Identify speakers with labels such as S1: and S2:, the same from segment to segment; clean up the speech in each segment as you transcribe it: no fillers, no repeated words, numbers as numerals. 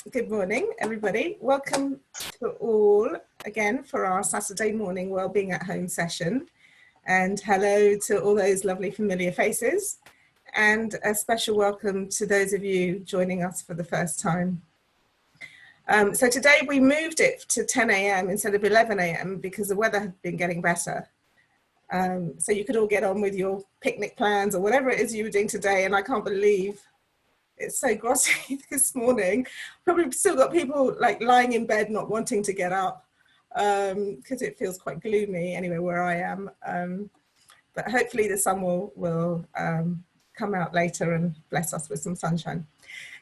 S1: Good morning, everybody. Welcome to all again for our Saturday morning Wellbeing at Home session. And hello to all those lovely familiar faces. And a special welcome to those of you joining us for the first time. So today we moved it to 10 a.m. instead of 11 a.m. because the weather had been getting better. So you could all get on with your picnic plans or whatever it is you were doing today. And I can't believe it's so grotty this morning. Probably still got people like lying in bed not wanting to get up because it feels quite gloomy anyway where I am. But hopefully the sun will come out later and bless us with some sunshine.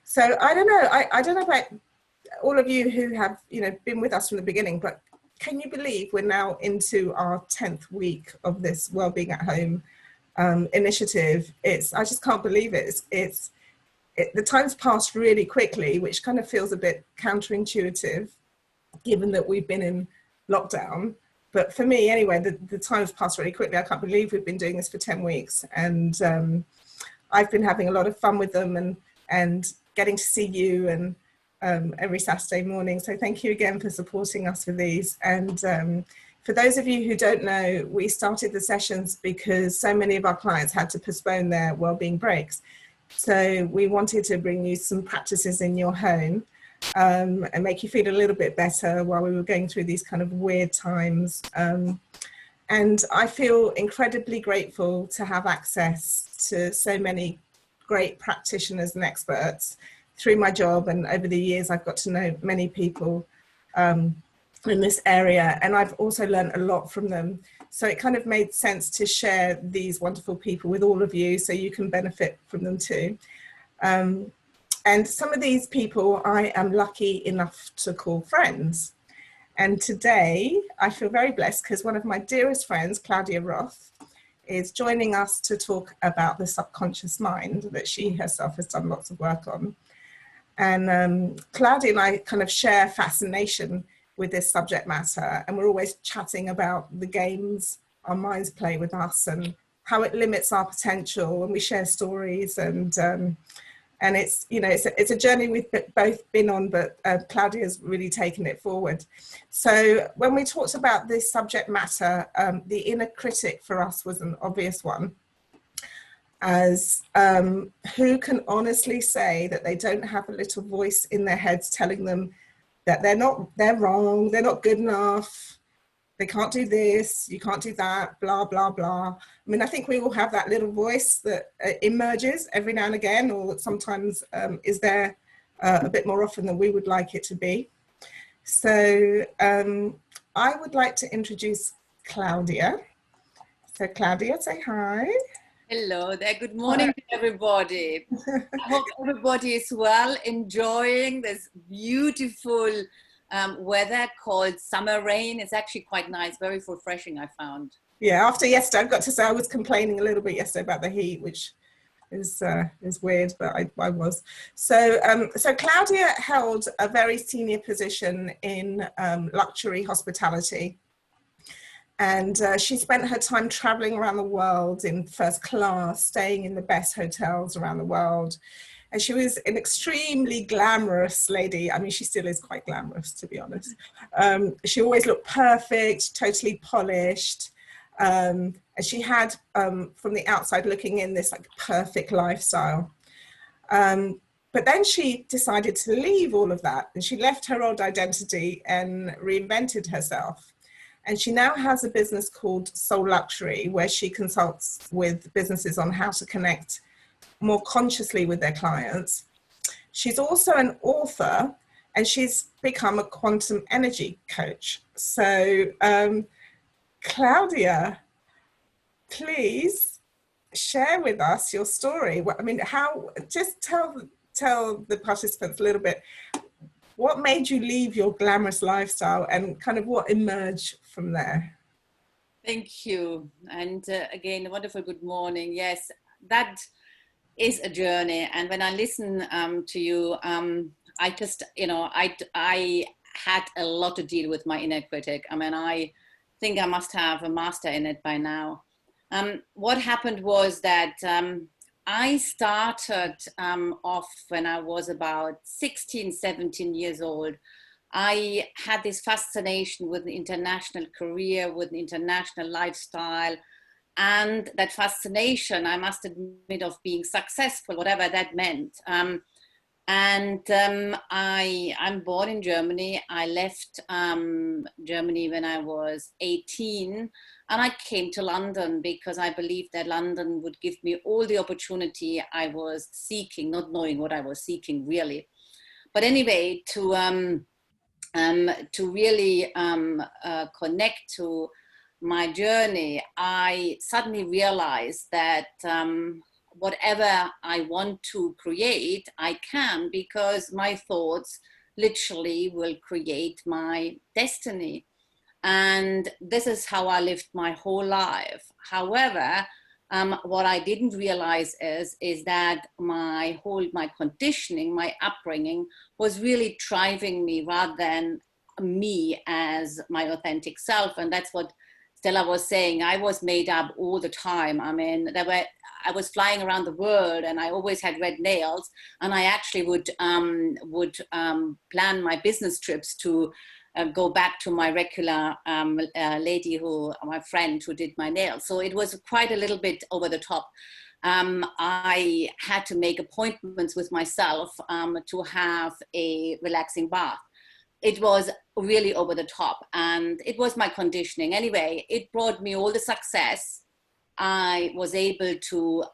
S1: So I don't know. I don't know about all of you who have been with us from the beginning, but can you believe we're now into our 10th week of this Wellbeing at Home initiative? I just can't believe it. The time's passed really quickly, which kind of feels a bit counterintuitive, given that we've been in lockdown. But for me, anyway, the time's passed really quickly. I can't believe we've been doing this for 10 weeks. And I've been having a lot of fun with them and getting to see you and every Saturday morning. So thank you again for supporting us with these. And for those of you who don't know, we started the sessions because so many of our clients had to postpone their wellbeing breaks. So we wanted to bring you some practices in your home and make you feel a little bit better while we were going through these kind of weird times. And I feel incredibly grateful to have access to so many great practitioners and experts through my job. And over the years, I've got to know many people in this area. And I've also learned a lot from them. So it kind of made sense to share these wonderful people with all of you so you can benefit from them too. And some of these people I am lucky enough to call friends. And today I feel very blessed because one of my dearest friends, Claudia Roth, is joining us to talk about the subconscious mind that she herself has done lots of work on. And Claudia and I kind of share fascination with this subject matter, and we're always chatting about the games our minds play with us and how it limits our potential, and we share stories, and it's it's a journey we've both been on, but Claudia's really taken it forward. So when we talked about this subject matter, the inner critic for us was an obvious one, as who can honestly say that they don't have a little voice in their heads telling them that they're wrong, they're not good enough, they can't do this, you can't do that, blah, blah, blah. I mean, I think we all have that little voice that emerges every now and again, or sometimes is there a bit more often than we would like it to be. So I would like to introduce Claudia. So Claudia, say hi.
S2: Hello there, good morning to everybody. I hope everybody is well, enjoying this beautiful weather called summer rain. It's actually quite nice, very refreshing, I found.
S1: Yeah, after yesterday, I've got to say I was complaining a little bit yesterday about the heat, which is weird, but I was. So Claudia held a very senior position in luxury hospitality. And she spent her time traveling around the world in first class, staying in the best hotels around the world. And she was an extremely glamorous lady. I mean, she still is quite glamorous, to be honest. She always looked perfect, totally polished. And she had, from the outside looking in, this like perfect lifestyle. But then she decided to leave all of that. And she left her old identity and reinvented herself. And she now has a business called Soul Luxury, where she consults with businesses on how to connect more consciously with their clients. She's also an author, and she's become a quantum energy coach. So Claudia, please share with us your story. I mean, just tell the participants a little bit, what made you leave your glamorous lifestyle and kind of what emerged from there?
S2: Thank you. And again, a wonderful good morning. Yes, that is a journey. And when I listen to you, I just, I had a lot to deal with my inner critic. I mean, I think I must have a master in it by now. What happened was that I started off when I was about 16, 17 years old. I had this fascination with an international career, with an international lifestyle. And that fascination, I must admit, of being successful, whatever that meant. I'm born in Germany. I left Germany when I was 18, and I came to London because I believed that London would give me all the opportunity I was seeking, not knowing what I was seeking really. But anyway, to really connect to my journey, I suddenly realized that whatever I want to create, I can, because my thoughts literally will create my destiny. And this is how I lived my whole life. However, what I didn't realize is that my conditioning, my upbringing was really driving me rather than me as my authentic self. And that's what Stella was saying. I was made up all the time. I mean, I was flying around the world, and I always had red nails. And I actually would plan my business trips to go back to my regular lady my friend who did my nails. So it was quite a little bit over the top. I had to make appointments with myself to have a relaxing bath. It was really over the top, and it was my conditioning. Anyway, it brought me all the success I was able to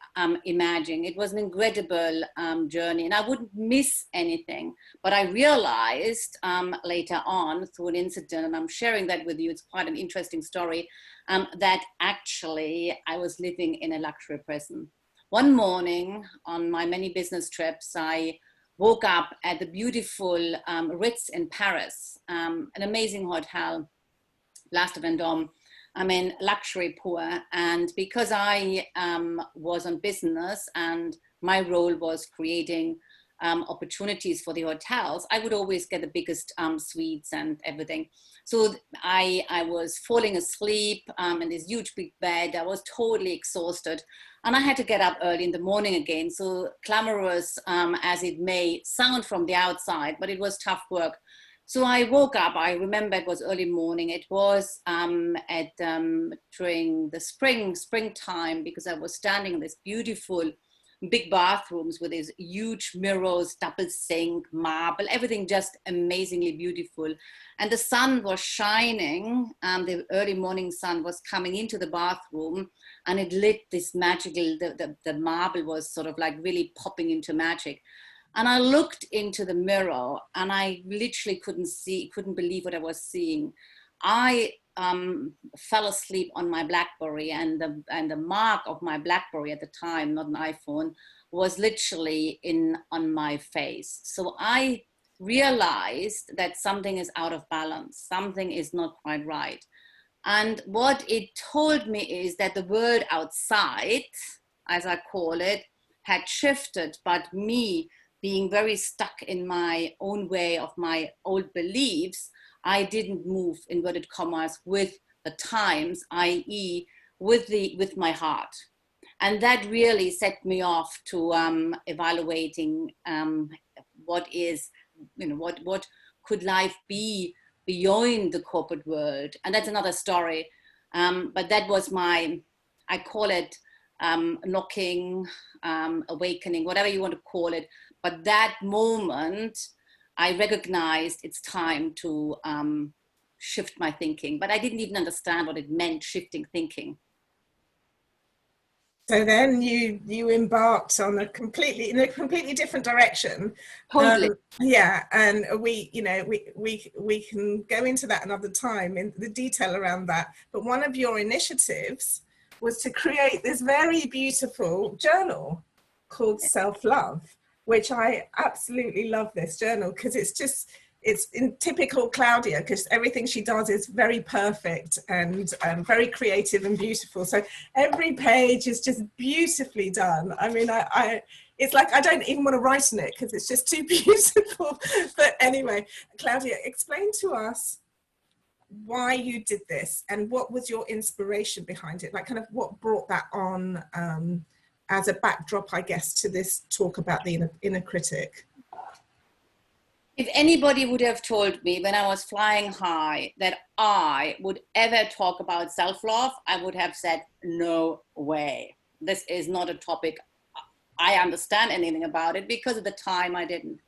S2: imagine. It was an incredible journey, and I wouldn't miss anything. But I realized later on through an incident, and I'm sharing that with you, it's quite an interesting story, that actually I was living in a luxury prison. One morning on my many business trips, I woke up at the beautiful Ritz in Paris, an amazing hotel, Place de Vendôme. I mean, luxury poor. And because I was on business and my role was creating opportunities for the hotels, I would always get the biggest suites and everything. So I was falling asleep in this huge big bed. I was totally exhausted. And I had to get up early in the morning again. So glamorous as it may sound from the outside, but it was tough work. So I woke up, I remember it was early morning. It was during the springtime, because I was standing in this beautiful big bathrooms with these huge mirrors, double sink, marble, everything just amazingly beautiful. And the sun was shining, the early morning sun was coming into the bathroom, and it lit this magical, the marble was sort of like really popping into magic. And I looked into the mirror, and I literally couldn't believe what I was seeing. I fell asleep on my BlackBerry, and the mark of my BlackBerry at the time, not an iPhone, was literally on my face. So I realized that something is out of balance, something is not quite right. And what it told me is that the world outside, as I call it, had shifted, but me, being very stuck in my own way of my old beliefs, I didn't move, inverted commas, with the times, i.e. with my heart. And that really set me off to evaluating what could life be beyond the corporate world. And that's another story. But that was I call it knocking, awakening, whatever you want to call it. But that moment, I recognized it's time to shift my thinking. But I didn't even understand what it meant, shifting thinking.
S1: So then you embarked on in a completely different direction.
S2: Totally.
S1: Yeah, and we can go into that another time in the detail around that. But one of your initiatives was to create this very beautiful journal called Self-Love, which I absolutely love this journal, because it's in typical Claudia, because everything she does is very perfect and very creative and beautiful. So every page is just beautifully done. I mean, it's like I don't even want to write in it because it's just too beautiful. But anyway, Claudia, explain to us why you did this and what was your inspiration behind it, like kind of what brought that on, as a backdrop, I guess, to this talk about the inner critic?
S2: If anybody would have told me when I was flying high that I would ever talk about self-love, I would have said, no way. This is not a topic I understand anything about it, because at the time I didn't.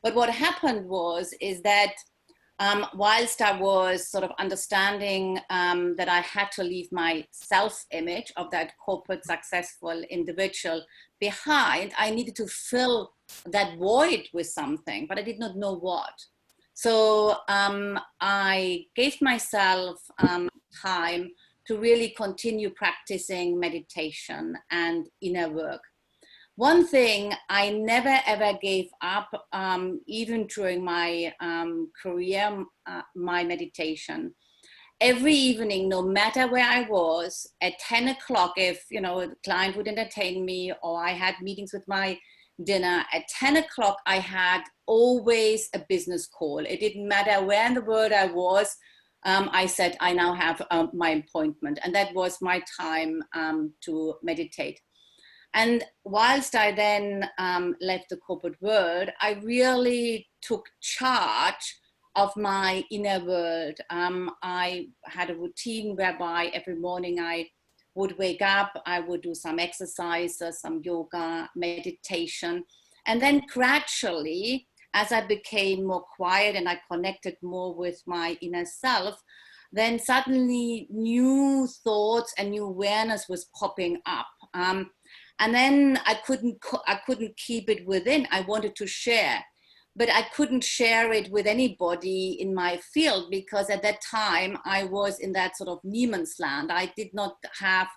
S2: But what happened is that whilst I was sort of understanding that I had to leave my self-image of that corporate successful individual behind, I needed to fill that void with something, but I did not know what. So I gave myself time to really continue practicing meditation and inner work. One thing I never ever gave up, even during my career, my meditation. Every evening, no matter where I was, at 10 o'clock, if a client would entertain me or I had meetings with my dinner, at 10 o'clock, I had always a business call. It didn't matter where in the world I was. I said, I now have my appointment. And that was my time to meditate. And whilst I then left the corporate world, I really took charge of my inner world. I had a routine whereby every morning I would wake up, I would do some exercises, some yoga, meditation. And then gradually, as I became more quiet and I connected more with my inner self, then suddenly new thoughts and new awareness was popping up. And then I couldn't keep it within. I wanted to share, but I couldn't share it with anybody in my field, because at that time I was in that sort of Neiman's land. I did not have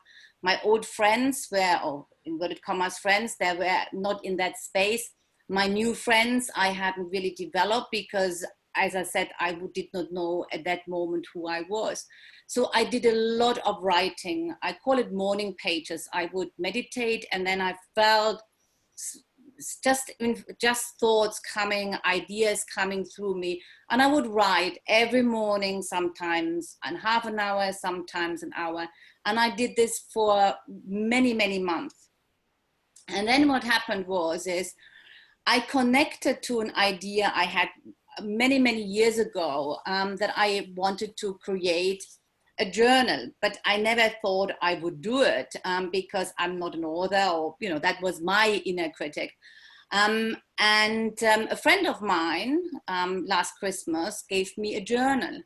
S2: my old friends or inverted commas friends, they were not in that space. My new friends I hadn't really developed, because as I said, I did not know at that moment who I was. So I did a lot of writing. I call it morning pages. I would meditate, and then I felt just thoughts coming, ideas coming through me. And I would write every morning, sometimes in half an hour, sometimes an hour. And I did this for many, many months. And then what happened is I connected to an idea I had many, many years ago, that I wanted to create a journal, but I never thought I would do it because I'm not an author, or, that was my inner critic. And a friend of mine last Christmas gave me a journal.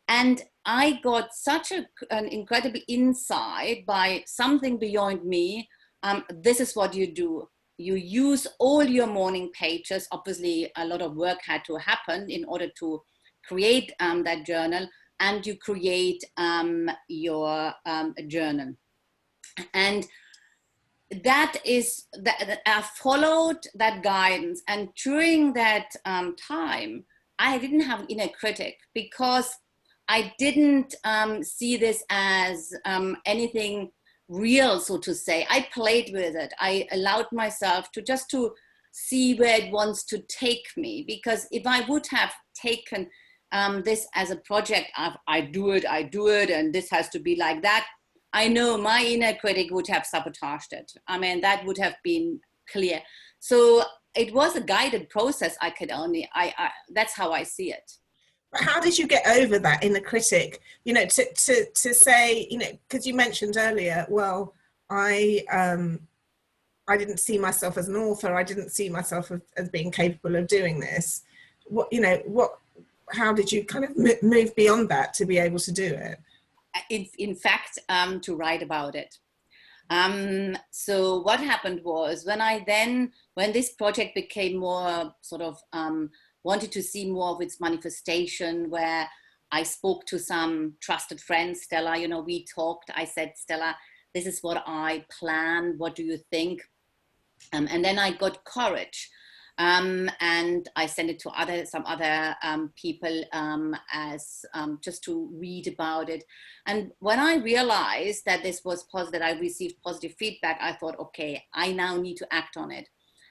S2: And I got such an incredible insight by something beyond me. This is what you do. You use all your morning pages. Obviously, a lot of work had to happen in order to create that journal, and you create your journal. And that I followed that guidance. And during that time, I didn't have inner critic, because I didn't see this as anything real, so to say. I played with it. I allowed myself to see where it wants to take me, because if I would have taken this as a project of I do it, and this has to be like that, I know my inner critic would have sabotaged it. I mean, that would have been clear. So it was a guided process. That's how I see it.
S1: But how did you get over that inner critic? To say, because you mentioned earlier, well, I didn't see myself as an author. I didn't see myself as being capable of doing this. How did you kind of move beyond that to be able to do it?
S2: In fact, to write about it. So what happened was when this project became more sort of, wanted to see more of its manifestation, where I spoke to some trusted friends, Stella, we talked, I said, Stella, this is what I plan. What do you think? And then I got courage. And I sent it to some other people as just to read about it. And when I realized that this was positive, that I received positive feedback, I thought, okay, I now need to act on it.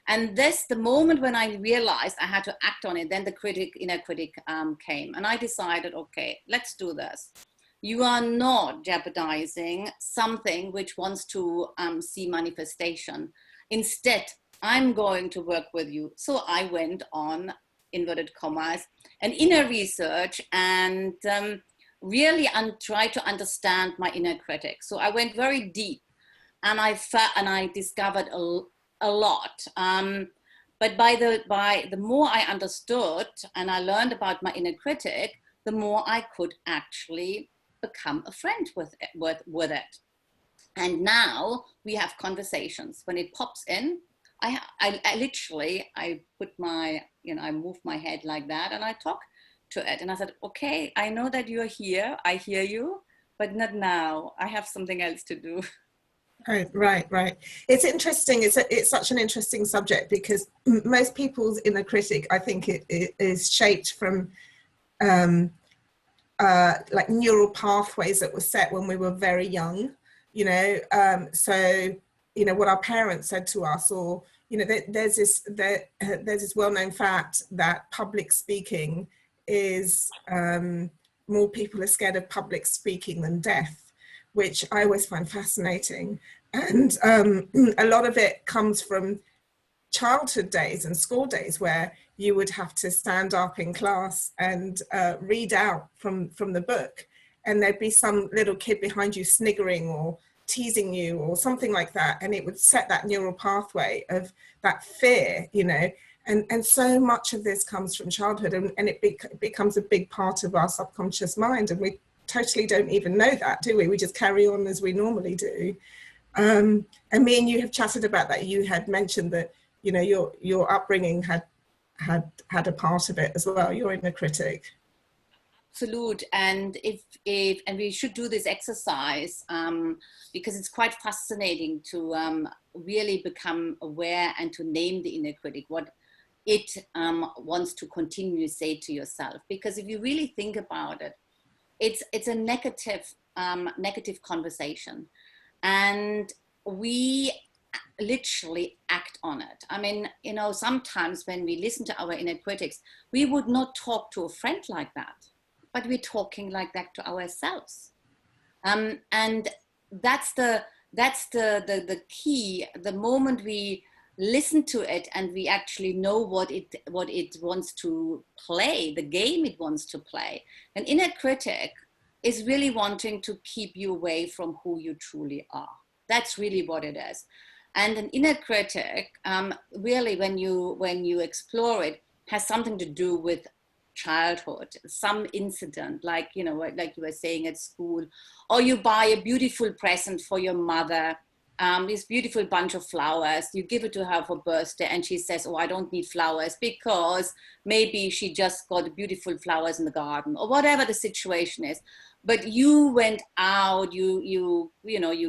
S2: And the moment when I realized I had to act on it, then the inner critic came. And I decided, okay, let's do this. you are not jeopardizing something which wants to see manifestation. Instead, I'm going to work with you. So I went on, inverted commas, an inner research and really try to understand my inner critic. So I went very deep, and I discovered a lot. But by the more I understood and I learned about my inner critic, the more I could actually become a friend with it. And now we have conversations. When it pops in, I literally, I put my, I move my head like that and I talk to it. And I said, okay, I know that you're here. I hear you, but not now. I have something else to do.
S1: Right. It's interesting. It's such an interesting subject, because most people's inner critic, I think, it is shaped from like neural pathways that were set when we were very young, so what our parents said to us, or there's this well-known fact that public speaking is more people are scared of public speaking than death, which I always find fascinating. And a lot of it comes from childhood days and school days, where you would have to stand up in class and read out from the book, and there'd be some little kid behind you sniggering or teasing you or something like that, and it would set that neural pathway of that fear, and so much of this comes from childhood, and it becomes a big part of our subconscious mind, and we totally don't even know that, do we? We just carry on as we normally do. And me and you have chatted about that. You had mentioned that your upbringing had a part of it as well, your inner critic.
S2: Absolute. And and we should do this exercise because it's quite fascinating to really become aware and to name the inner critic, what it wants to continue to say to yourself. Because if you really think about it, it's a negative conversation, and we literally act on it. I mean, sometimes when we listen to our inner critics, we would not talk to a friend like that, but we're talking like that to ourselves. And that's the key. The moment we listen to it and we actually know what it wants to play, the game it wants to play. An inner critic is really wanting to keep you away from who you truly are. That's really what it is. And an inner critic, really, when you explore it, has something to do with childhood, some incident, like you were saying at school, or you buy a beautiful present for your mother, this beautiful bunch of flowers, you give it to her for birthday, and she says, oh, I don't need flowers, because maybe she just got beautiful flowers in the garden, or whatever the situation is. But you went out, you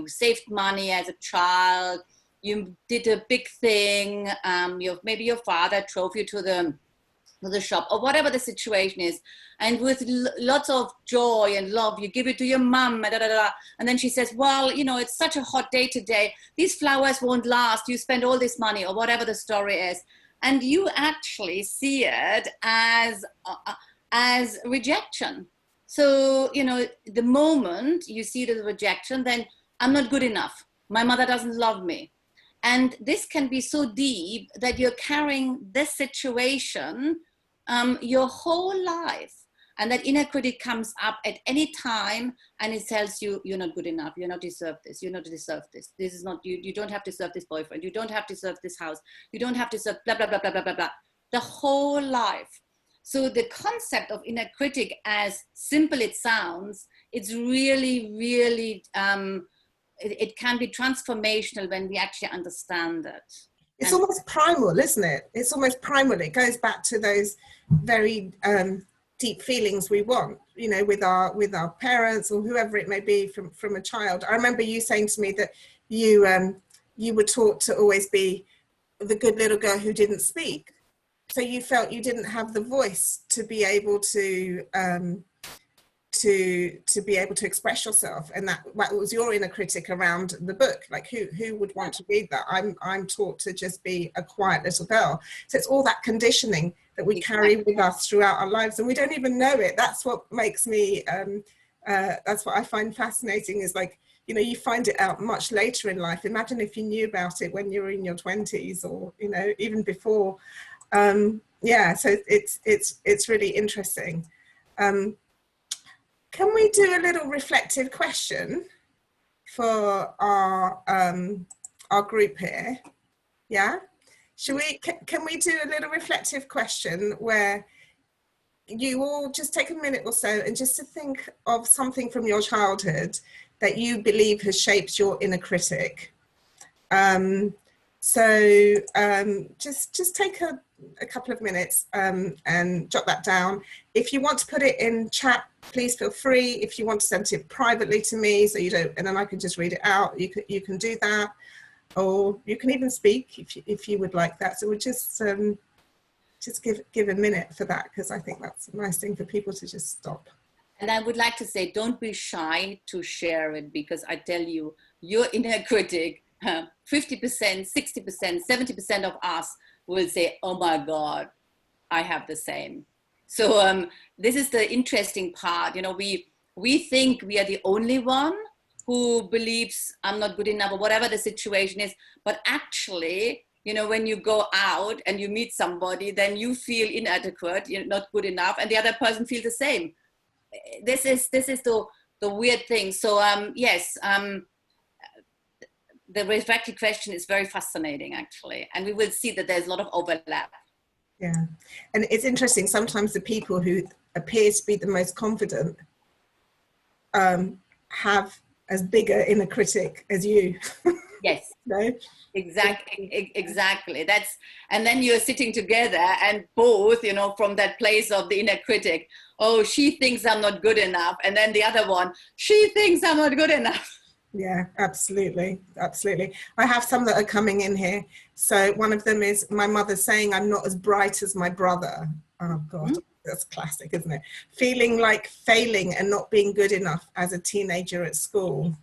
S2: saved money as a child, you did a big thing, maybe your father drove you to the shop, or whatever the situation is, and with lots of joy and love, you give it to your mum, and then she says, well, it's such a hot day today, these flowers won't last, you spend all this money, or whatever the story is, and you actually see it as rejection. So, the moment you see it as rejection, then I'm not good enough, my mother doesn't love me. And this can be so deep that you're carrying this situation your whole life. And that inner critic comes up at any time, and it tells you, you're not good enough, you're not deserve this, you don't deserve this, this is not you, you don't have to serve this boyfriend, you don't have to serve this house, you don't have to serve blah, blah, blah, blah, blah, blah, blah, the whole life. So the concept of inner critic, as simple it sounds, it's really, really, it can be transformational when we actually understand it.
S1: It's almost primal, isn't it? It's almost primal. It goes back to those very deep feelings we want, with our parents or whoever it may be from a child. I remember you saying to me that you were taught to always be the good little girl who didn't speak. So you felt you didn't have the voice to be able to be able to express yourself, and that was your inner critic around the book. Like who would want to read that? I'm taught to just be a quiet little girl. So it's all that conditioning that we carry with us throughout our lives, and we don't even know it. That's what makes me That's what I find fascinating, is like, you know, you find it out much later in life. Imagine if you knew about it when you were in your 20s, or, you know, even before. Yeah, so it's really interesting. Can we do a little reflective question for our group here? Yeah, can we do a little reflective question where you all just take a minute or so and just to think of something from your childhood that you believe has shaped your inner critic? Just take a couple of minutes and jot that down. If you want to put it in chat, please feel free. If you want to send it privately to me, so you don't, and then I can just read it out, you can do that, or you can even speak if you would like that. So we'll just give a minute for that, because I think that's a nice thing for people to just stop.
S2: And I would like to say, don't be shy to share it, because I tell you, your inner critic, 50%, 60%, 70% of us will say, oh my God, I have the same. So this is the interesting part. You know, we think we are the only one who believes I'm not good enough, or whatever the situation is. But actually, you know, when you go out and you meet somebody, then you feel inadequate, you're not good enough, and the other person feels the same. This is the weird thing. So yes, the reflective question is very fascinating, actually, and we will see that there's a lot of overlap.
S1: Yeah, and it's interesting, sometimes the people who appear to be the most confident have as big an inner critic as you.
S2: Yes.
S1: No?
S2: Exactly. That's, and then you're sitting together and both, you know, from that place of the inner critic, oh, she thinks I'm not good enough, and then the other one, she thinks I'm not good enough.
S1: Yeah, absolutely. Absolutely. I have some that are coming in here. So one of them is my mother saying I'm not as bright as my brother. Oh God, that's classic, isn't it? Feeling like failing and not being good enough as a teenager at school.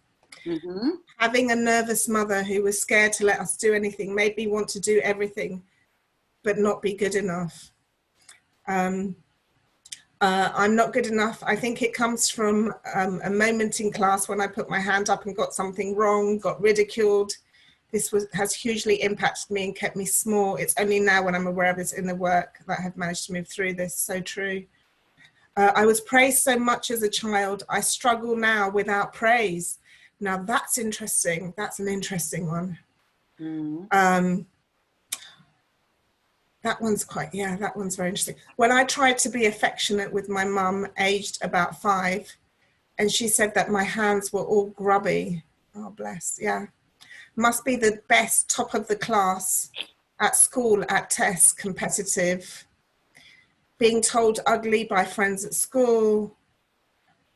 S1: Having a nervous mother who was scared to let us do anything made me want to do everything but not be good enough. I'm not good enough. I think it comes from a moment in class when I put my hand up and got something wrong, got ridiculed. This has hugely impacted me and kept me small. It's only now when I'm aware of this inner work that I have managed to move through this. So true. I was praised so much as a child. I struggle now without praise. Now that's interesting. That's an interesting one. That one's that one's very interesting. When I tried to be affectionate with my mum, aged about 5, and she said that my hands were all grubby. Oh, bless, yeah. Must be the best, top of the class at school, at tests, competitive. Being told ugly by friends at school.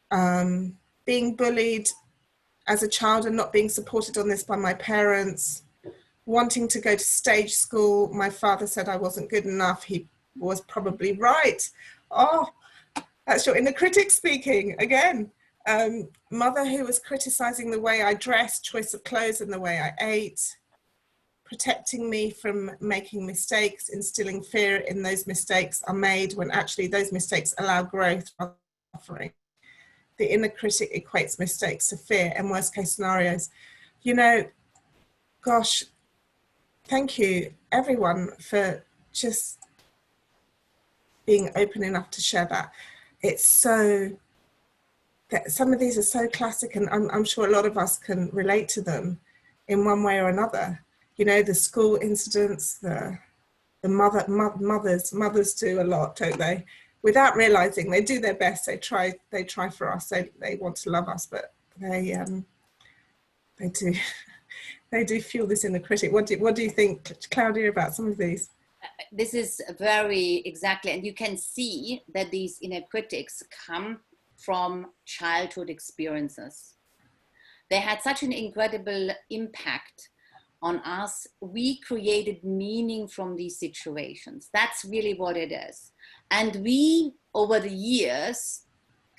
S1: Being bullied as a child and not being supported on this by my parents. Wanting to go to stage school. My father said I wasn't good enough. He was probably right. Oh, that's your inner critic speaking again. Mother who was criticizing the way I dressed, choice of clothes, and the way I ate. Protecting me from making mistakes, instilling fear in those mistakes are made when actually those mistakes allow growth rather than suffering. The inner critic equates mistakes to fear and worst case scenarios. You know, gosh, thank you everyone for just being open enough to share that. It's so, that some of these are so classic, and I'm sure a lot of us can relate to them in one way or another. You know, the school incidents, the mothers do a lot, don't they? Without realizing, they do their best. They try for us. They want to love us, but they do. They do fuel this inner critic. What do you think, Claudia, about some of these?
S2: This is very exactly, and you can see that these inner critics come from childhood experiences. They had such an incredible impact on us. We created meaning from these situations. That's really what it is. And we, over the years,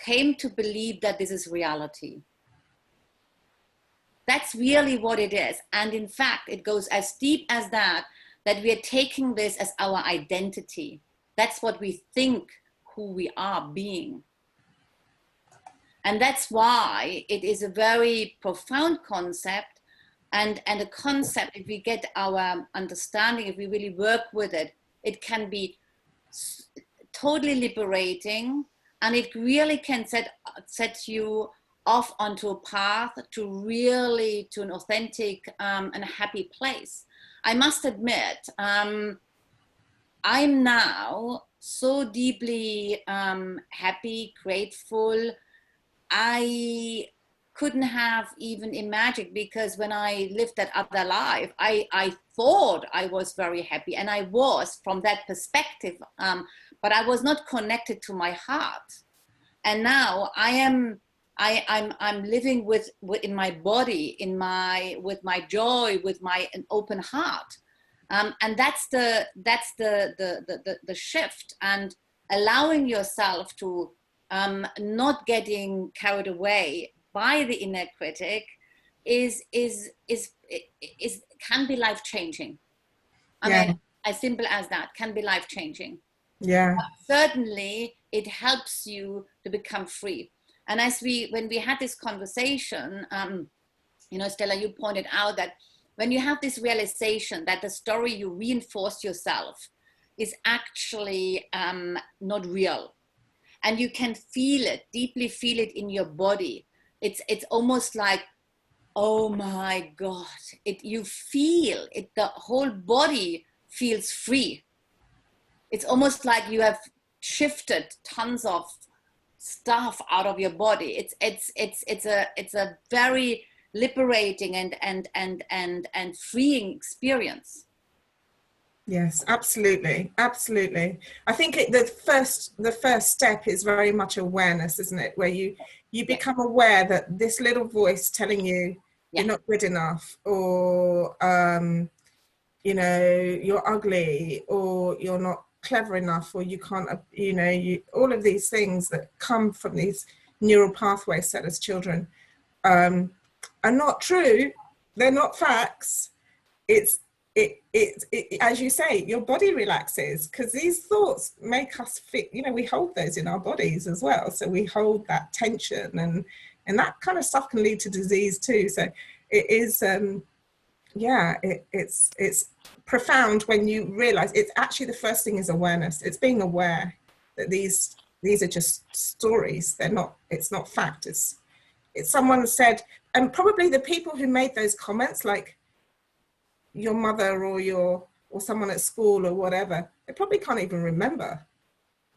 S2: came to believe that this is reality. That's really what it is. And in fact, it goes as deep as that we are taking this as our identity. That's what we think who we are being. And that's why it is a very profound concept, and a concept, if we get our understanding, if we really work with it, it can be totally liberating, and it really can set you off onto a path to really to an authentic and happy place. I must admit, I'm now so deeply happy, grateful. I couldn't have even imagined, because when I lived that other life, I thought I was very happy, and I was from that perspective, but I was not connected to my heart. And now I'm living with in my body, with my joy, with my an open heart, and that's the shift, and allowing yourself to not getting carried away by the inner critic is can be life changing. I mean, as simple as that, can be life changing.
S1: Yeah.
S2: But certainly, it helps you to become free. And when we had this conversation, Stella, you pointed out that when you have this realization that the story you reinforced yourself is actually not real, and you can feel it, deeply feel it in your body. It's almost like, oh my God, you feel it, the whole body feels free. It's almost like you have shifted tons of stuff out of your body. It's a very liberating and freeing experience.
S1: Yes, absolutely, absolutely. I think the first step is very much awareness, isn't it? Where you become aware that this little voice telling you you're not good enough, or you're ugly, or you're not clever enough, or you can't, all of these things that come from these neural pathways set as children are not true. They're not facts. It as you say, your body relaxes, because these thoughts make us feel, we hold those in our bodies as well. So we hold that tension, and that kind of stuff can lead to disease too. So it is, it's profound when you realize it's actually, the first thing is awareness. It's being aware that these are just stories. It's not fact. It's someone said, and probably the people who made those comments, like your mother or someone at school or whatever, they probably can't even remember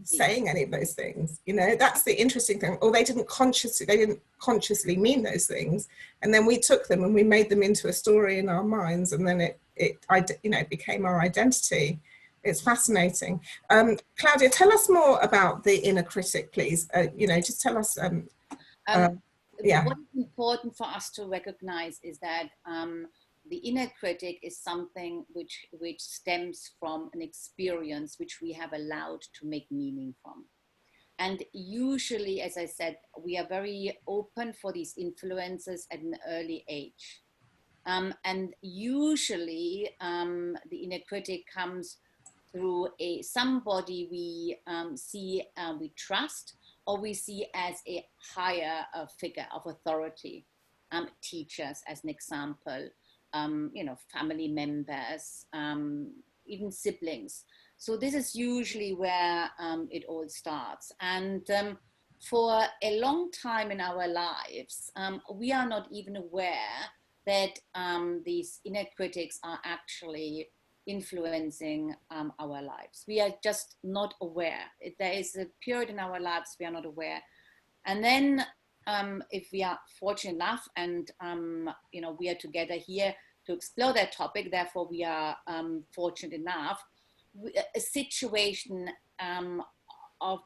S1: saying any of those things. That's the interesting thing. Or they didn't consciously mean those things, and then we took them and we made them into a story in our minds, and then it became our identity. It's fascinating. Claudia, tell us more about the inner critic, please. Just tell us.
S2: What is important for us to recognize is that the inner critic is something which stems from an experience which we have allowed to make meaning from. And usually, as I said, we are very open for these influences at an early age. And usually the inner critic comes through somebody we see, we trust, or we see as a higher figure of authority. Teachers, as an example, family members, even siblings. So this is usually where it all starts. And for a long time in our lives, we are not even aware that these inner critics are actually influencing our lives. We are just not aware. There is a period in our lives we are not aware. And then if we are fortunate enough and we are together here to explore that topic, therefore we are fortunate enough, a situation of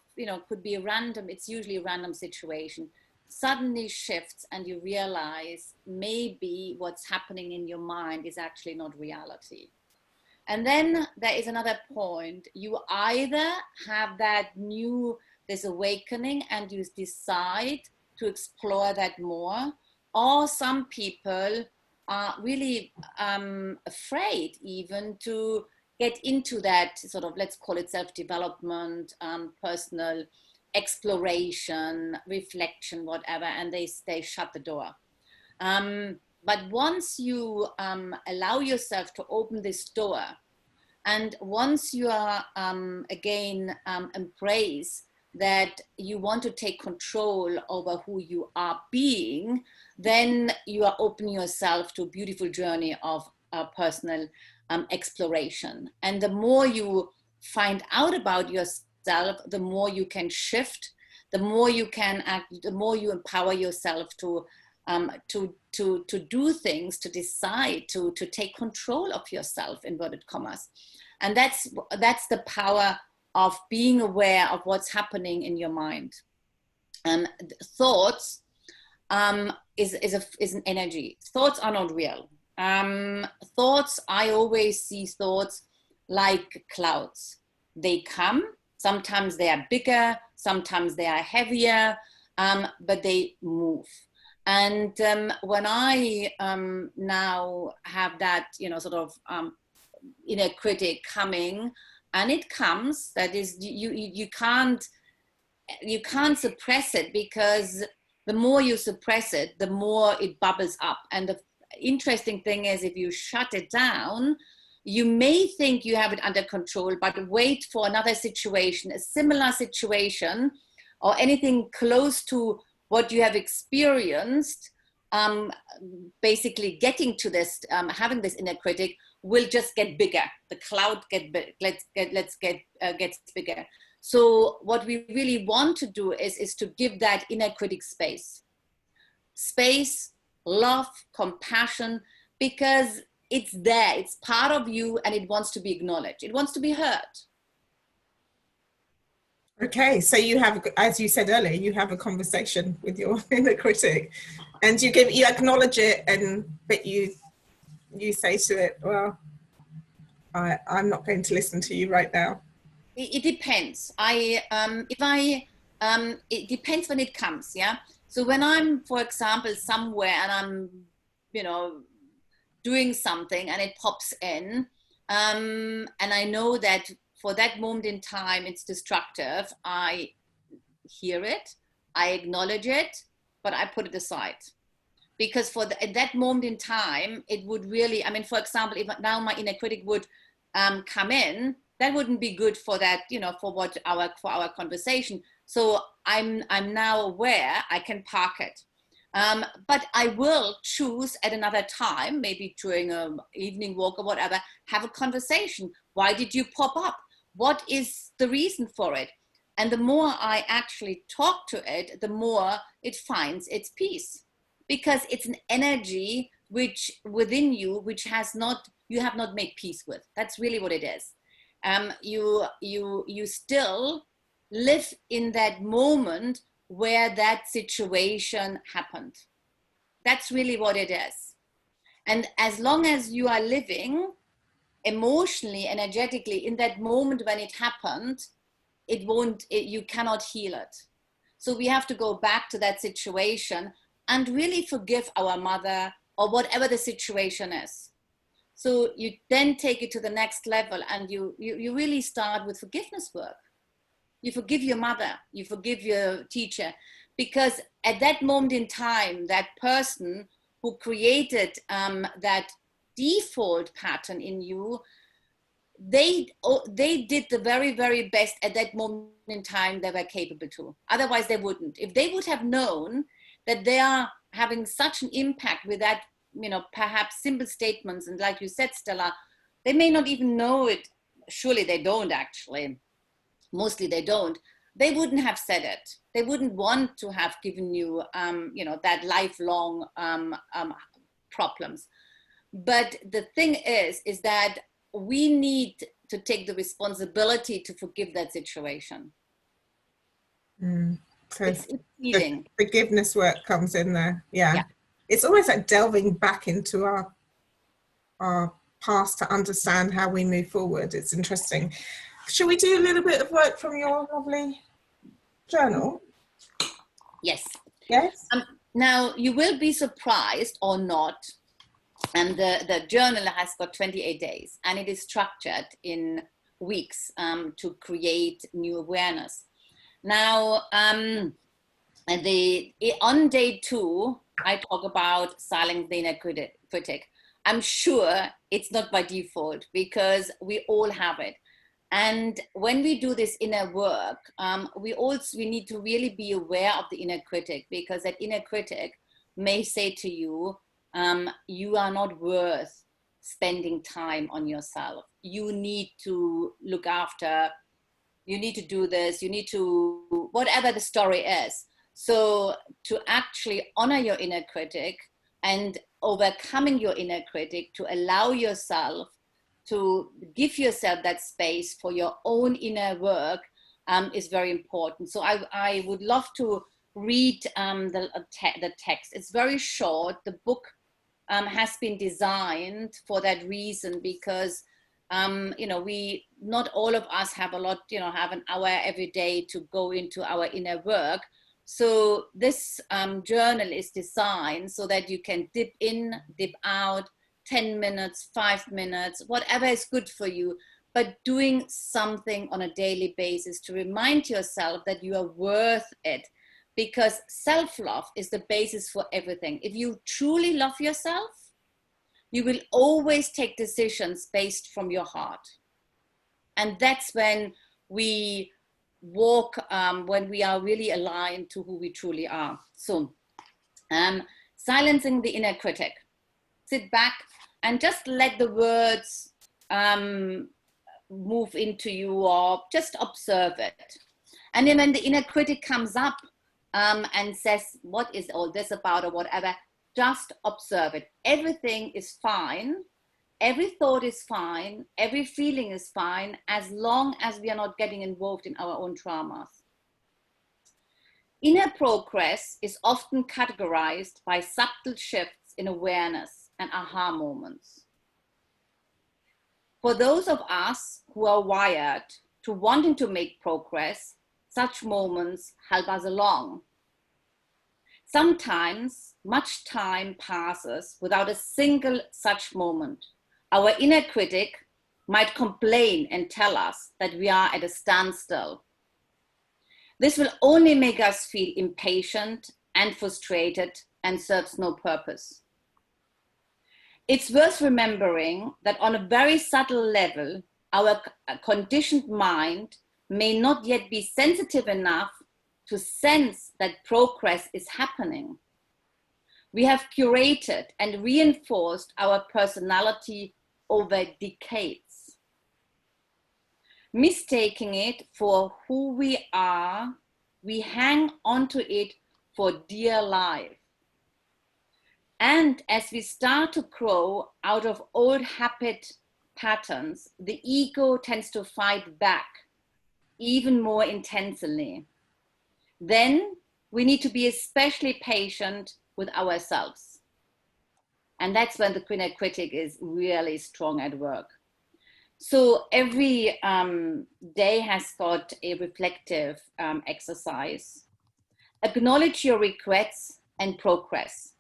S2: could be a random, it's usually a random situation, suddenly shifts, and you realize maybe what's happening in your mind is actually not reality. And then there is another point. You either have this awakening and you decide to explore that more, or some people are really afraid even to get into that sort of, let's call it self-development, personal exploration, reflection, whatever, and they shut the door. But once you allow yourself to open this door, and once you are again embrace that you want to take control over who you are being, then you are opening yourself to a beautiful journey of personal exploration. And the more you find out about yourself, the more you can shift, the more you can act, the more you empower yourself to do things, to decide, to take control of yourself, inverted commas. And that's the power of being aware of what's happening in your mind. Thoughts is an energy. Thoughts are not real. Thoughts, I always see thoughts like clouds. They come, sometimes they are bigger, sometimes they are heavier, but they move. And when I now have that, sort of inner critic coming, and it comes, that is, you can't suppress it, because the more you suppress it, the more it bubbles up. And the interesting thing is, if you shut it down, you may think you have it under control, but wait for another situation, a similar situation, or anything close to what you have experienced, basically getting to this, having this inner critic, will just get bigger. The cloud gets bigger. So what we really want to do is to give that inner critic space, love, compassion, because it's there, it's part of you, and it wants to be acknowledged. It wants to be heard.
S1: Okay, so you have, as you said earlier, you have a conversation with your inner critic, and you acknowledge it, but you say to it, well, I'm not going to listen to you right now.
S2: It depends. It depends when it comes. Yeah. So when I'm, for example, somewhere and I'm, doing something and it pops in, and I know that for that moment in time it's destructive, I hear it, I acknowledge it, but I put it aside. Because at that moment in time, it would really, for example, if now my inner critic would come in, that wouldn't be good for that, for our conversation. So I'm now aware I can park it. But I will choose at another time, maybe during an evening walk or whatever, have a conversation. Why did you pop up? What is the reason for it? And the more I actually talk to it, the more it finds its peace. Because it's an energy which within you, which you have not made peace with. That's really what it is. You still live in that moment where that situation happened. That's really what it is. And as long as you are living emotionally, energetically in that moment when it happened, you cannot heal it. So we have to go back to that situation and really forgive our mother or whatever the situation is. So you then take it to the next level, and you really start with forgiveness work. You forgive your mother, you forgive your teacher, because at that moment in time, that person who created that default pattern in you, they did the very, very best at that moment in time they were capable to. Otherwise they wouldn't. If they would have known that they are having such an impact with that, perhaps simple statements, and like you said, Stella, they may not even know it. Surely they don't, actually. Mostly they don't. They wouldn't have said it. They wouldn't want to have given you, that lifelong problems. But the thing is that we need to take the responsibility to forgive that situation.
S1: So it's forgiveness work comes in there. Yeah. It's always like delving back into our past to understand how we move forward. It's interesting. Shall we do a little bit of work from your lovely journal?
S2: Yes.
S1: Yes.
S2: Now, you will be surprised or not, and the journal has got 28 days, and it is structured in weeks to create new awareness. Now, on day 2, I talk about silencing the inner critic. I'm sure it's not by default because we all have it. And when we do this inner work, we need to really be aware of the inner critic, because that inner critic may say to you, you are not worth spending time on yourself. You need to look after, you need to do this, you need to, whatever the story is. So to actually honor your inner critic and overcoming your inner critic, to allow yourself to give yourself that space for your own inner work is very important. So I would love to read the text. It's very short. The book has been designed for that reason, because we, not all of us have a lot, have an hour every day to go into our inner work. So this journal is designed so that you can dip in, dip out, 10 minutes, 5 minutes, whatever is good for you, but doing something on a daily basis to remind yourself that you are worth it, because self-love is the basis for everything. If you truly love yourself, you will always take decisions based from your heart. And that's when we walk, when we are really aligned to who we truly are. So silencing the inner critic. Sit back and just let the words move into you, or just observe it. And then when the inner critic comes up and says, what is all this about, or whatever, just observe it. Everything is fine. Every thought is fine. Every feeling is fine, as long as we are not getting involved in our own traumas. Inner progress is often categorized by subtle shifts in awareness and aha moments. For those of us who are wired to wanting to make progress, such moments help us along. Sometimes much time passes without a single such moment. Our inner critic might complain and tell us that we are at a standstill. This will only make us feel impatient and frustrated and serves no purpose. It's worth remembering that on a very subtle level, our conditioned mind may not yet be sensitive enough to sense that progress is happening. We have curated and reinforced our personality over decades, mistaking it for who we are. We hang onto it for dear life. And as we start to grow out of old habit patterns, the ego tends to fight back even more intensely. Then we need to be especially patient with ourselves. And that's when the inner critic is really strong at work. So every day has got a reflective exercise. Acknowledge your regrets and progress.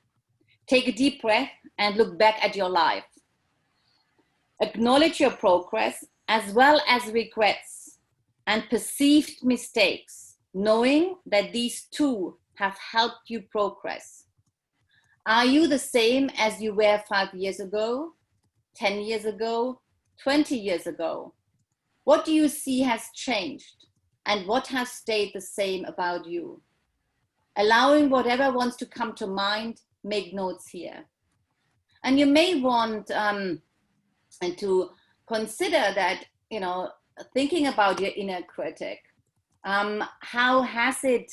S2: Take a deep breath and look back at your life. Acknowledge your progress as well as regrets and perceived mistakes, knowing that these two have helped you progress. Are you the same as you were 5 years ago, 10 years ago, 20 years ago? What do you see has changed, and what has stayed the same about you? Allowing whatever wants to come to mind, make notes here. And you may want to consider that, thinking about your inner critic, how has it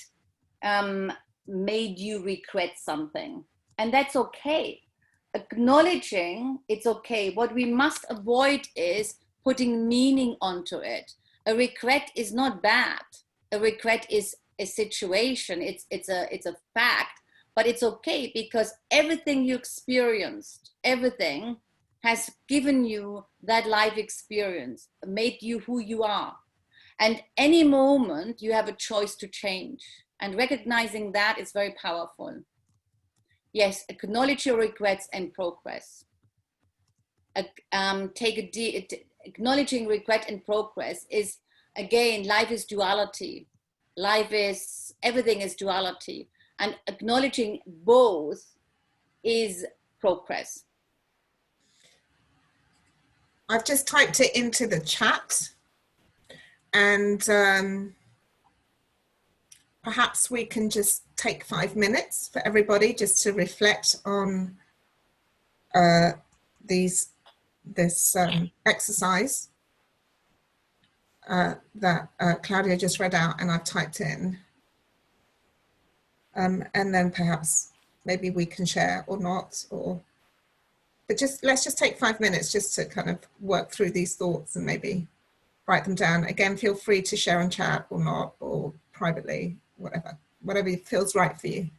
S2: made you regret something? And that's okay. Acknowledging it's okay. What we must avoid is putting meaning onto it. A regret is not bad. A regret is a situation. It's a fact, but it's okay, because everything you experienced, everything has given you that life experience, made you who you are. And any moment you have a choice to change, and recognizing that is very powerful. Yes, acknowledge your regrets and progress. Acknowledging regret and progress is, again, life is duality. life is, everything is duality, and acknowledging both is progress.
S1: I've just typed it into the chat, and perhaps we can just take 5 minutes for everybody just to reflect on this exercise that Claudia just read out and I've typed in. And then perhaps maybe we can share or not, but let's just take 5 minutes just to kind of work through these thoughts and maybe write them down. Again, feel free to share on chat or not, or privately, whatever feels right for you.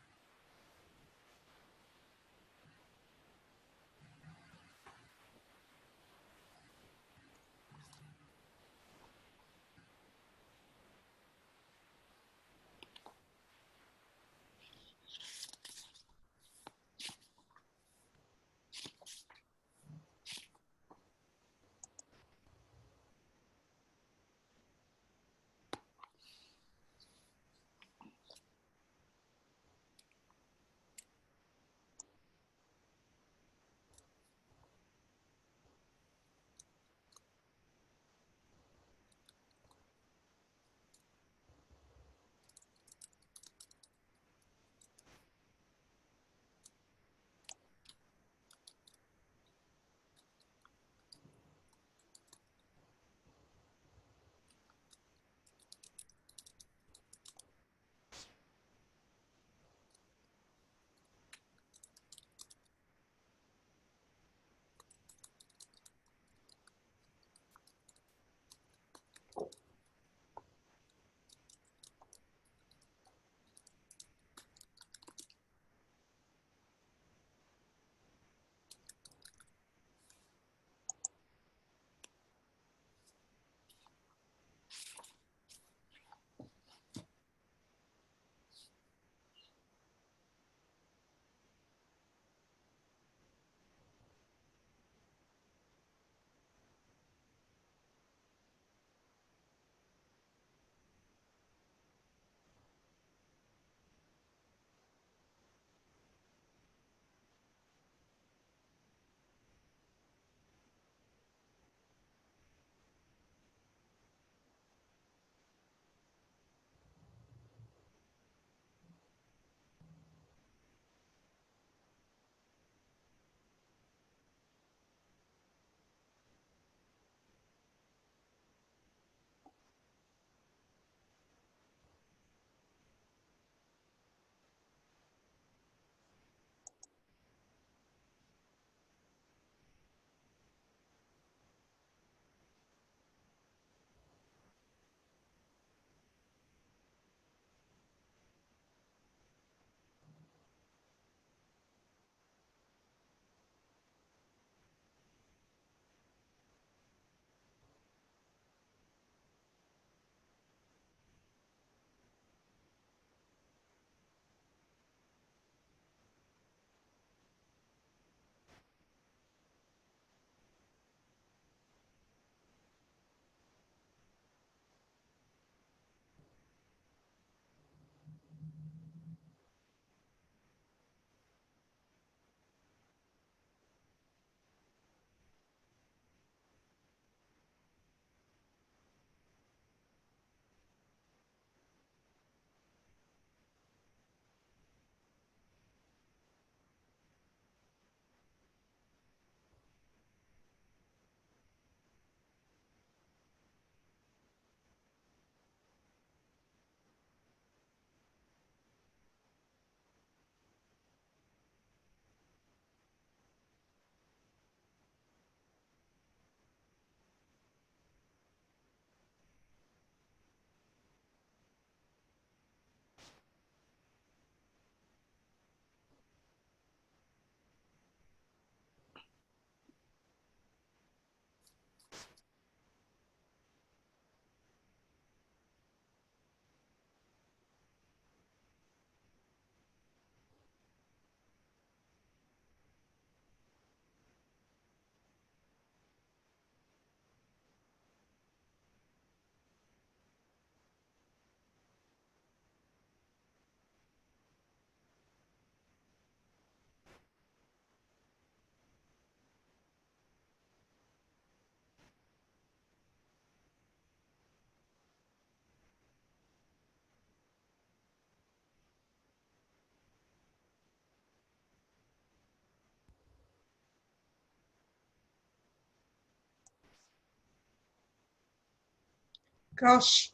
S1: Gosh,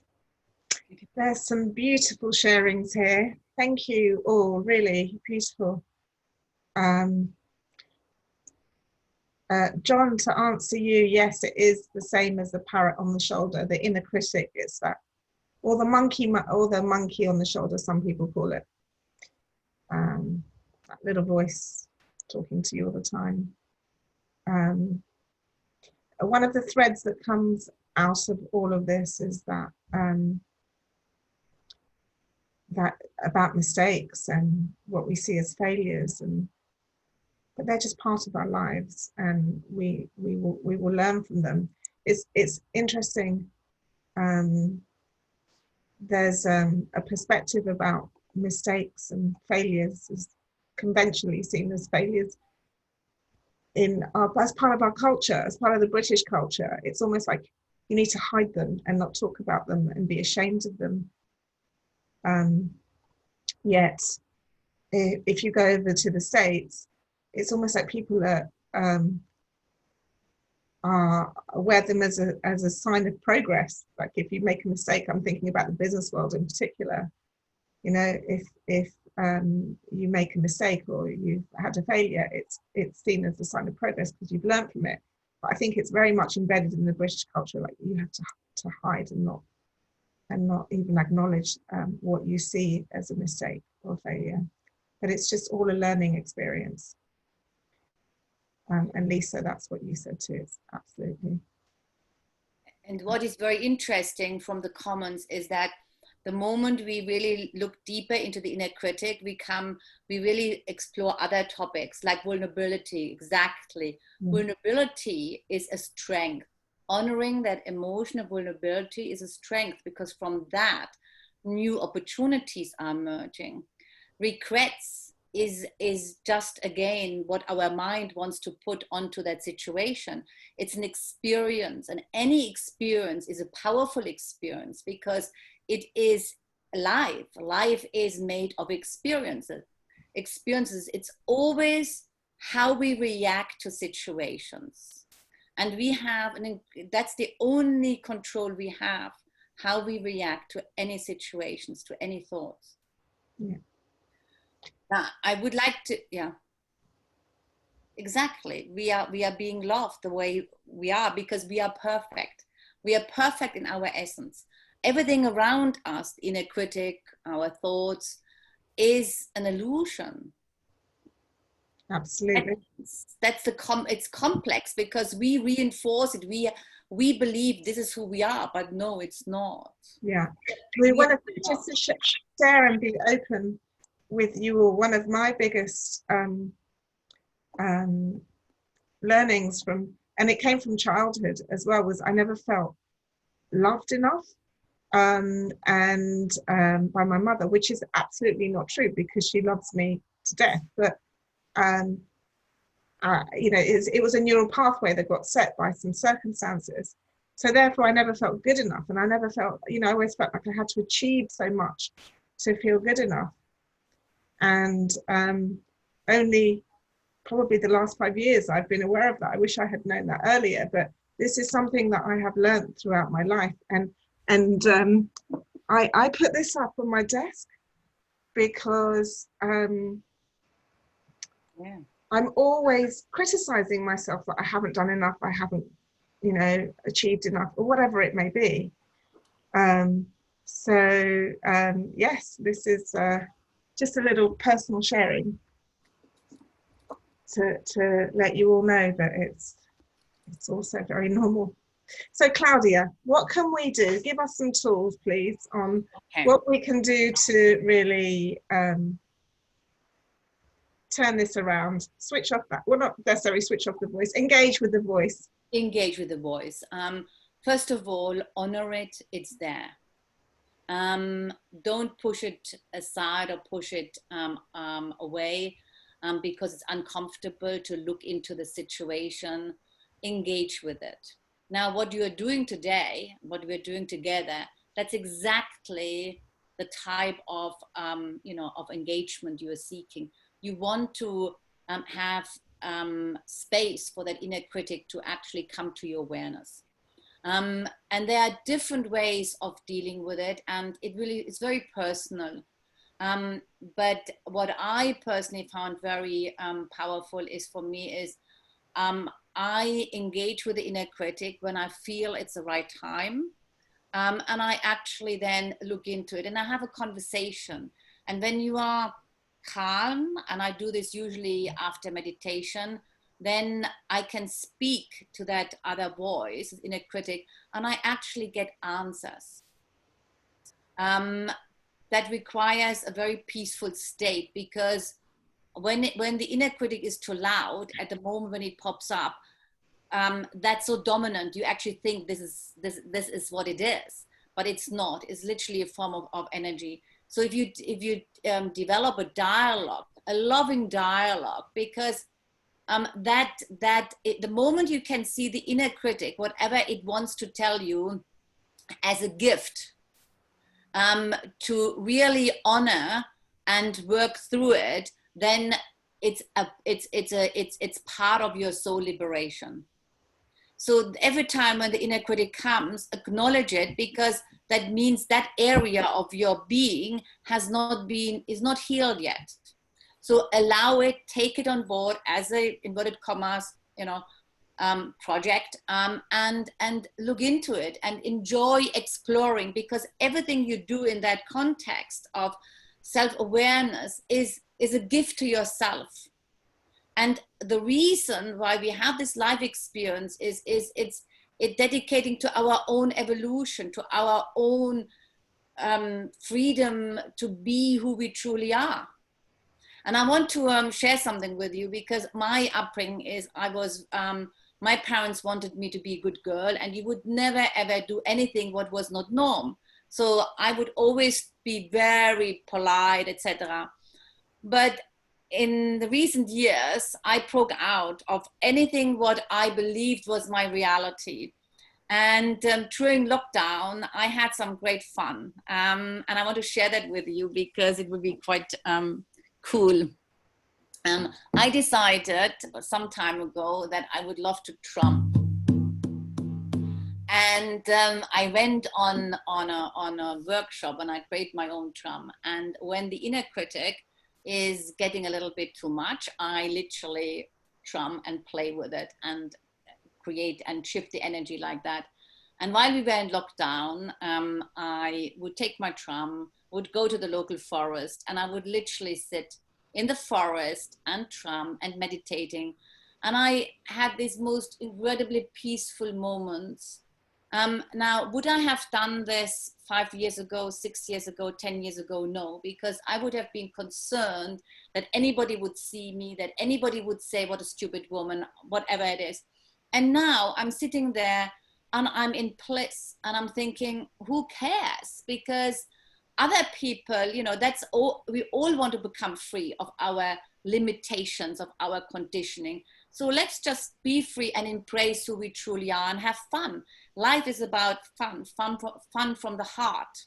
S1: there's some beautiful sharings here. Thank you all, really beautiful. John, to answer you, yes, it is the same as the parrot on the shoulder, the inner critic. It's that, or the monkey on the shoulder, some people call it. That little voice talking to you all the time. One of the threads that comes out of all of this is that that about mistakes and what we see as failures, but they're just part of our lives, and we will learn from them. It's interesting. There's a perspective about mistakes and failures is conventionally seen as failures as part of our culture, as part of the British culture. It's almost like you need to hide them and not talk about them and be ashamed of them. Yet, if you go over to the States, it's almost like people wear them as a sign of progress. Like if you make a mistake, I'm thinking about the business world in particular. You know, if you make a mistake or you've had a failure, it's seen as a sign of progress because you've learned from it. But I think it's very much embedded in the British culture, like you have to hide and not even acknowledge what you see as a mistake or failure. But it's just all a learning experience. And Lisa, that's what you said too. It's absolutely.
S2: And what is very interesting from the comments is that the moment we really look deeper into the inner critic, we really explore other topics like vulnerability. Exactly. Vulnerability is a strength. Honoring that emotional vulnerability is a strength, because from that, new opportunities are emerging. Regrets is just, again, what our mind wants to put onto that situation. It's an experience, and any experience is a powerful experience because it is life. Life is made of experiences. It's always how we react to situations. And we have, that's the only control we have, how we react to any situations, to any thoughts.
S1: Yeah.
S2: Now, I would like to, yeah. Exactly. We are being loved the way we are because we are perfect. We are perfect in our essence. Everything around us, inner critic, our thoughts, is an illusion.
S1: Absolutely.
S2: It's complex because we reinforce it. We believe this is who we are, but no, it's not.
S1: Yeah. We want to just share and be open with you all. One of my biggest learnings and it came from childhood as well, was I never felt loved enough by my mother, which is absolutely not true because she loves me to death. But it was a neural pathway that got set by some circumstances. So therefore, I never felt good enough, and I never felt, I always felt like I had to achieve so much to feel good enough. And only probably the last 5 years I've been aware of that. I wish I had known that earlier, but this is something that I have learned throughout my life. And I put this up on my desk because I'm always criticizing myself that I haven't done enough, I haven't, achieved enough, or whatever it may be. Yes, this is just a little personal sharing to let you all know that it's also very normal. So Claudia, what can we do? Give us some tools, please, on what we can do to really turn this around, switch off that, well, not necessarily switch off the voice, engage with the voice.
S2: Engage with the voice. First of all, honor it, it's there. Don't push it aside or push it away because it's uncomfortable to look into the situation. Engage with it. Now, what you are doing today, what we're doing together, that's exactly the type of, of engagement you are seeking. You want to have space for that inner critic to actually come to your awareness. And there are different ways of dealing with it, and it's very personal. But what I personally found very powerful is, for me, is I engage with the inner critic when I feel it's the right time. And I actually then look into it and I have a conversation. And when you are calm, and I do this usually after meditation, then I can speak to that other voice, inner critic, and I actually get answers. That requires a very peaceful state, because when the inner critic is too loud, at the moment when it pops up, that's so dominant, you actually think this is what it is, but it's not. It's literally a form of energy. So if you develop a dialogue, a loving dialogue, because the moment you can see the inner critic, whatever it wants to tell you, as a gift, to really honor and work through it, then it's part of your soul liberation. So every time when the inner critic comes, acknowledge it, because that means that area of your being is not healed yet. So allow it, take it on board as a, inverted commas, project, and look into it and enjoy exploring, because everything you do in that context of self-awareness is a gift to yourself. And the reason why we have this life experience is it's dedicating to our own evolution, to our own freedom to be who we truly are. And I want to share something with you, because my upbringing is, my parents wanted me to be a good girl, and you would never ever do anything what was not norm. So I would always be very polite, etc. But in the recent years, I broke out of anything what I believed was my reality. And during lockdown, I had some great fun. And I want to share that with you, because it would be quite cool. I decided some time ago that I would love to drum. And I went on a workshop, and I create my own drum. And when the inner critic is getting a little bit too much, I literally drum and play with it and create and shift the energy like that. And while we were in lockdown, I would take my drum, would go to the local forest, and I would literally sit in the forest and drum and meditating. And I had these most incredibly peaceful moments. Now, would I have done this 5 years ago, 6 years ago, 10 years ago? No, because I would have been concerned that anybody would see me, that anybody would say, what a stupid woman, whatever it is. And now I'm sitting there and I'm in bliss, and I'm thinking, who cares? Because other people, that's all, we all want to become free of our limitations, of our conditioning. So let's just be free and embrace who we truly are and have fun. Life is about fun from the heart.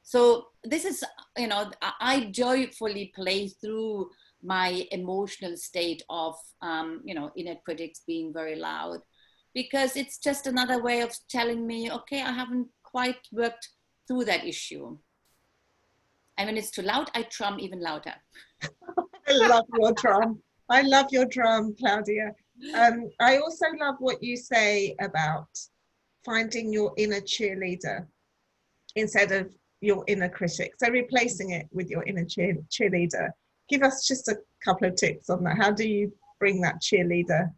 S2: So this is, I joyfully play through my emotional state of, inner critics being very loud, because it's just another way of telling me, okay, I haven't quite worked through that issue. And when it's too loud, I drum even louder.
S1: I love your drum. I love your drum, Claudia. I also love what you say about finding your inner cheerleader instead of your inner critic. So replacing it with your inner cheerleader. Give us just a couple of tips on that. How do you bring that cheerleader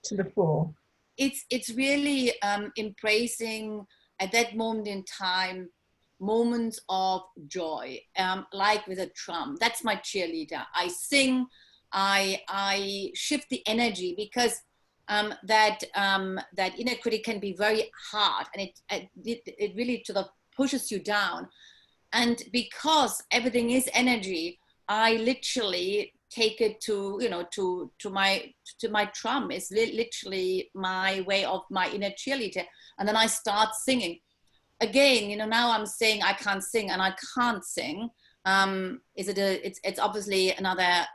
S1: to the fore?
S2: It's really embracing at that moment in time moments of joy, like with a drum. That's my cheerleader. I sing, I shift the energy, because that inner critic can be very hard, and it really sort of pushes you down. And because everything is energy, I literally take it to my drum. Is literally my way of my inner cheerleader, and then I start singing. Again, now I'm saying I can't sing, and I can't sing. It's obviously another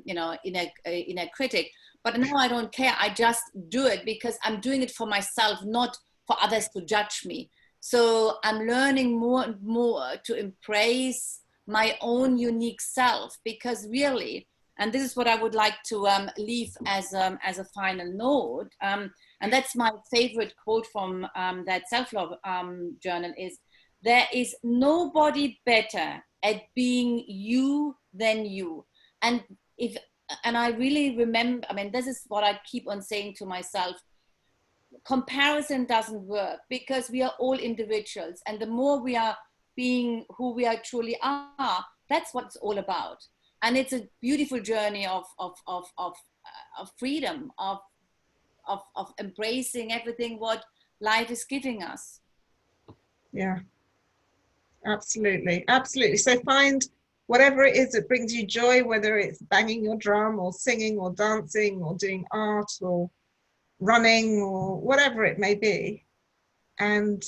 S2: inner critic, but now I don't care. I just do it because I'm doing it for myself, not for others to judge me. So I'm learning more and more to embrace my own unique self, because really, and this is what I would like to leave as a final note, and that's my favorite quote from that self-love journal is, there is nobody better at being you than you. And I really remember, I mean, this is what I keep on saying to myself, comparison doesn't work, because we are all individuals, and the more we are being who we are truly are, that's what it's all about. And it's a beautiful journey of freedom, of embracing everything what life is giving us.
S1: Yeah, absolutely, absolutely. So find whatever it is that brings you joy, whether it's banging your drum or singing or dancing or doing art or running or whatever it may be, and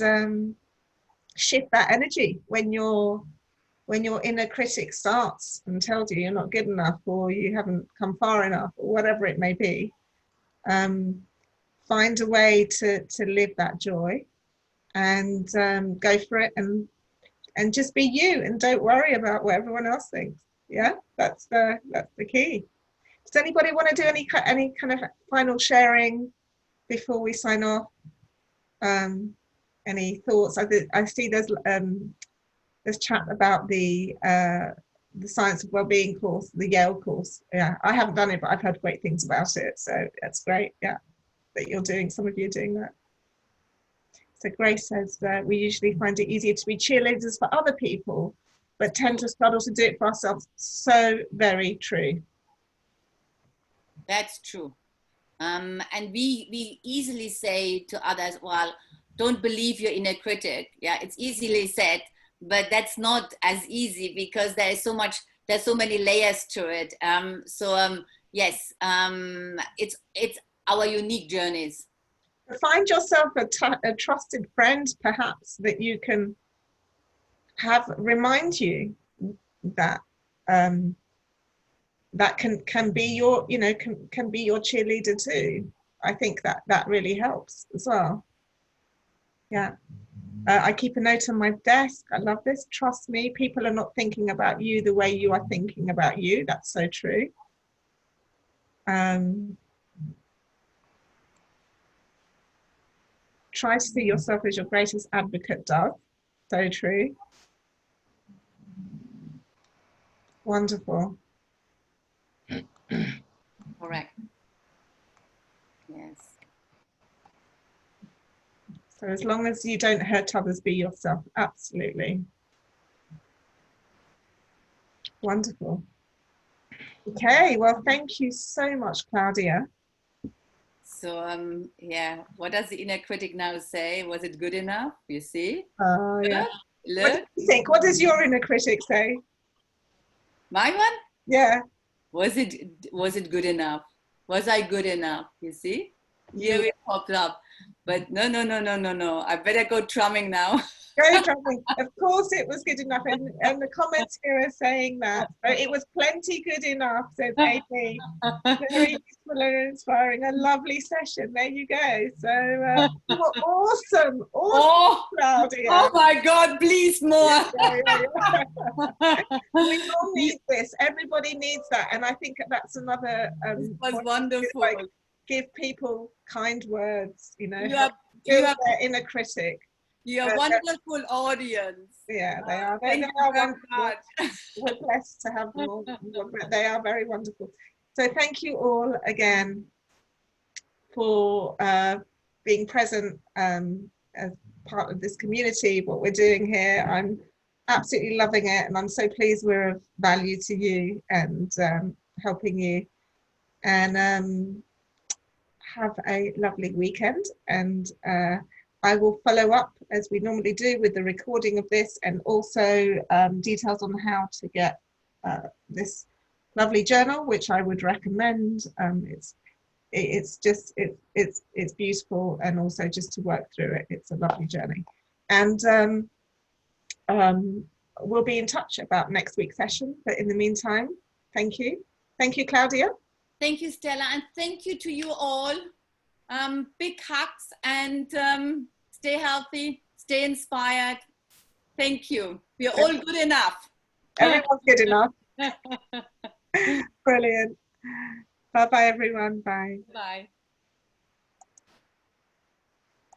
S1: shift that energy when your inner critic starts and tells you you're not good enough or you haven't come far enough or whatever it may be. Find a way to live that joy, and go for it, and just be you, and don't worry about what everyone else thinks. Yeah, that's the key. Does anybody want to do any kind of final sharing before we sign off? Any thoughts? I see there's chat about the Science of Wellbeing course, the Yale course. Yeah, I haven't done it, but I've heard great things about it. So that's great. Yeah, that some of you are doing that. So Grace says that we usually find it easier to be cheerleaders for other people, but tend to struggle to do it for ourselves. So very true.
S2: That's true. And we easily say to others, well, don't believe your inner critic. Yeah, it's easily said, but that's not as easy, because there's so many layers to it. Yes, it's our unique journeys.
S1: Find yourself a trusted friend, perhaps, that you can have remind you that that can be your, can be your cheerleader too. I think that really helps as well. Yeah. I keep a note on my desk. I love this. Trust me, people are not thinking about you the way you are thinking about you. That's so true. Try to see yourself as your greatest advocate, Doug. So true. Wonderful.
S2: Correct. Yes.
S1: So as long as you don't hurt others, be yourself. Absolutely. Wonderful. Okay, well, thank you so much, Claudia.
S2: So yeah, what does the inner critic now say? Was it good enough? You see?
S1: Yeah.
S2: Look.
S1: What do you think? What does your inner critic say?
S2: My one?
S1: Yeah.
S2: Was it good enough? Was I good enough? You see? Here it popped up. But no. I better go drumming now.
S1: Go drumming. Of course it was good enough. And the comments here are saying that. It was plenty good enough, says Amy. Very useful and inspiring. A lovely session. There you go. So you were awesome. Awesome, Claudia.
S2: Oh my God, please more.
S1: Yeah. We all need this. Everybody needs that. And I think that's another
S2: this was wonderful.
S1: Like, give people kind words,
S2: you
S1: are their inner critic.
S2: You're a wonderful audience.
S1: Yeah, they are. They are wonderful. We're blessed to have them all. They are very wonderful. So thank you all again for being present as part of this community, what we're doing here. I'm absolutely loving it, and I'm so pleased we're of value to you and helping you. And have a lovely weekend, and I will follow up as we normally do with the recording of this, and also details on how to get this lovely journal, which I would recommend. It's beautiful, and also just to work through it. It's a lovely journey, and we'll be in touch about next week's session. But in the meantime, thank you, Claudia.
S2: Thank you, Stella, and thank you to you all. Big hugs, and stay healthy, stay inspired. Thank you. We're all good enough.
S1: Everyone's good enough. Brilliant. Bye-bye, everyone. Bye.
S2: Bye.